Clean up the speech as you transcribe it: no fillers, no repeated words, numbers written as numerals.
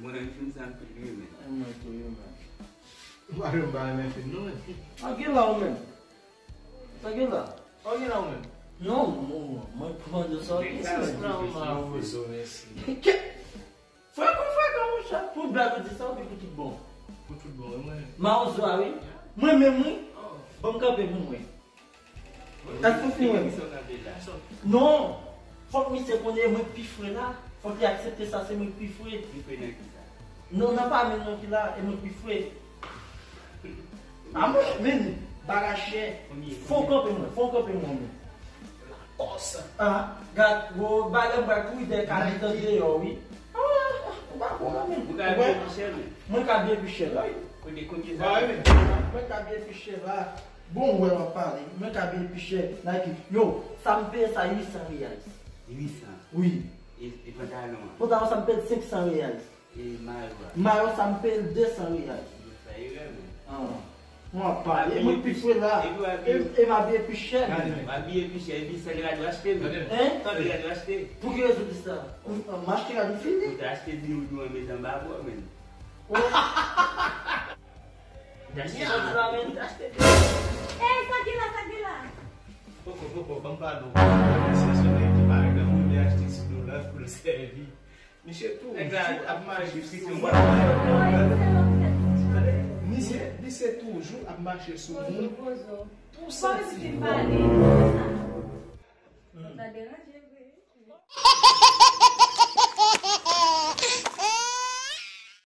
Mwen fin san pi li men. Mwen tou yo men. Mwen ba men fin nou men. Ake la ou men? Ake la? Ake la ou men? Non, mwen pou de sa ki se men. Não, eu sou esse. Foi como chá. Por blago de sal, fica tudo bom. Futebol, mano. Mas o Zouawi, mãe mesmo, vamos caber com mãe. Tá tudo não, faut que você connaisse muito pifre là. Faut que accepter ça, c'est muito pifre. Non, n'a pas maintenant qui là, est muito pifre. Ah, mais bagaché. Faut camper moi. Nossa! Ah, gars, vou bagar cuidar caneta de oui. Mwen ka biye piche la. Mwen ka biye piche la. Bon wè wap pale. Mwen ka biye piche la ki. Yo, sa mpe sa 800 reais. 800? Oui. E pantalon? Pantalon sa mpe 500 reais. E mayo? Mayo sa mpe 200 reais. Mwen pale. Mwen piche la. E ma biye piche. Ma biye piche. E bi sa grado achete mwen. Hein? Sa grado achete. Pou ki yo sou di sa? Mwen achete la di fini? Mwen achete di ou do an metan ba bo men. Achete la men. Achete. Sa lá. Pô, vamos para o. Sensacional de barga, mulher, tem esse problema por servir. Mexer tudo. É claro, a mais difícil. Nice toujours a marcher sur nous. Pode que vale.